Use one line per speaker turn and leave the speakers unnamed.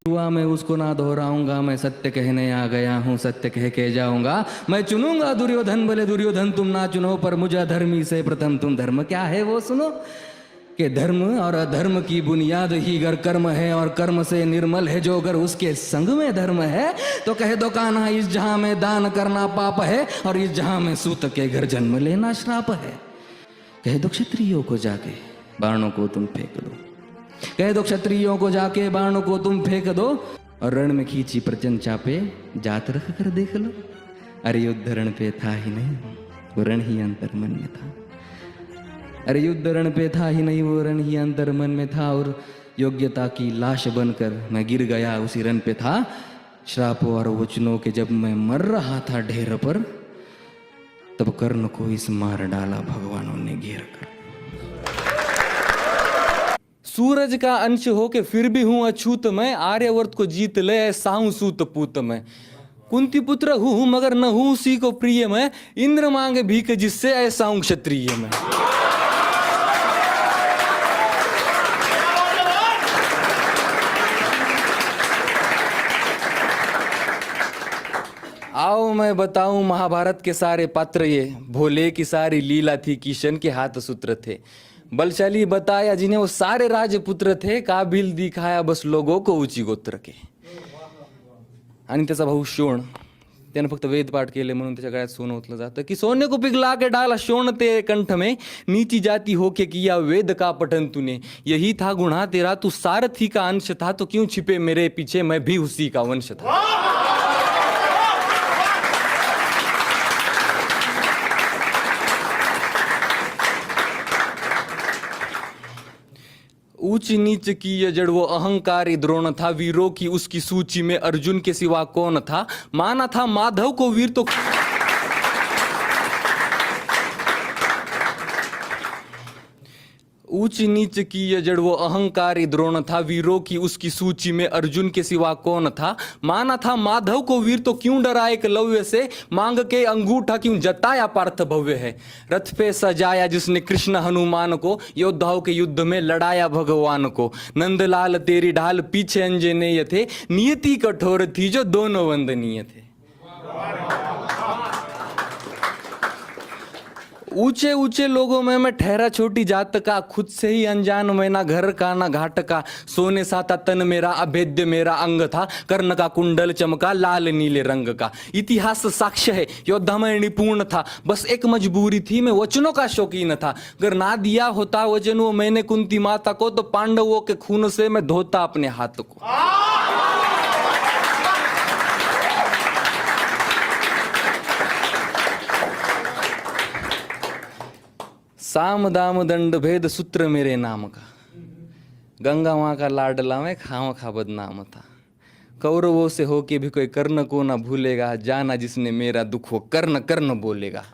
हुआ मैं उसको ना दोहराऊंगा, मैं सत्य कहने आ गया हूँ, सत्य कह के जाऊंगा। मैं चुनूंगा दुर्योधन, भले दुर्योधन तुम ना चुनो, पर मुझे अधर्मी से प्रथम तुम धर्म क्या है वो सुनो। कि धर्म और अधर्म की बुनियाद ही अगर कर्म है, और कर्म से निर्मल है जो अगर उसके संग में धर्म है, तो कह दो कान्हा इस जहां में दान करना पाप है, और इस जहां में सूत के घर जन्म लेना श्राप है। कह दो क्षत्रियों को जाके बाणों को तुम फेंक दो, कह दो क्षत्रियों को जाके बाणों को तुम फेंक दो, और रण में खींची प्रचंड चापे जात रख कर देख लो। अरे युद्ध रण पे था ही नहीं, वो रण ही अंतर मन में था। अरे युद्ध रण पे था ही नहीं, वो रण ही अंतर मन में था। और योग्यता की लाश बनकर मैं गिर गया उसी रण पे था। श्रापों और वचनों के जब मैं मर रहा था ढेर पर, तब कर्ण को इस मार डाला भगवानों ने घेर कर। सूरज का अंश हो के फिर भी हूं अछूत मैं, आर्यवर्त को जीत ले ऐसा हूं सूत पूत मैं। कुंती पुत्र हूं मगर न हूं उसी को प्रिय मैं, इंद्र मांगे भीख जिससे ऐसा हूं क्षत्रिय मैं। आओ मैं बताऊं महाभारत के सारे पात्र ये, भोले की सारी लीला थी, किशन के हाथ सूत्र थे। बलशाली बताया जिन्हें वो सारे राजपुत्र थे, काबिल दिखाया बस लोगों को ऊंची गोत्र के। आणि त्याचा भाऊ शोण, त्यानं फक्त वेद पाठ केले म्हणून त्याच्या गळ्यात सोनं ओतलं जातं की सोने को पिघला के डाला शोण ते कंठ में, नीची जाति होके किया वेद का पठन तूने, यही था गुणा तेरा तू सारथी का अंश था, तो क्यों छिपे मेरे पीछे मैं भी उसी का वंश था। ऊंच नीच की ये जड़ वो अहंकारी द्रोण था, वीरों की उसकी सूची में अर्जुन के सिवा कौन था। माना था माधव को वीर तो ऊंच नीच की ये जड़ वो अहंकारी द्रोण था, वीरों की उसकी सूची में अर्जुन के सिवा कौन था। माना था माधव को वीर तो क्यों डरा एकलव्य से, मांग के अंगूठा क्यों जताया पार्थ भव्य है। रथ पे सजाया जिसने कृष्ण हनुमान को, योद्धाओं के युद्ध में लड़ाया भगवान को। नंदलाल तेरी ढाल पीछे अंजनेय थे, नियति कठोर थी जो दोनों वंदनीय थे। ऊंचे ऊंचे लोगों में मैं ठहरा छोटी जात का, खुद से ही अनजान मैं ना घर का ना घाट का। सोने सा था तन मेरा अभेद्य मेरा अंग था, कर्ण का कुंडल चमका लाल नीले रंग का। इतिहास साक्ष्य है योद्धा मैं निपुण था, बस एक मजबूरी थी मैं वचनों का शौकीन था। अगर ना दिया होता वचन वो मैंने कुंती माता को, तो पांडवों के खून से मैं धोता अपने हाथ को। साम दाम दंड भेद सूत्र मेरे नाम का, गंगा माँ का लाडला मैं खाम खा बदनाम था। कौरवों से होके भी कोई कर्ण को ना भूलेगा, जाना जिसने मेरा दुख वो कर्ण कर्ण बोलेगा।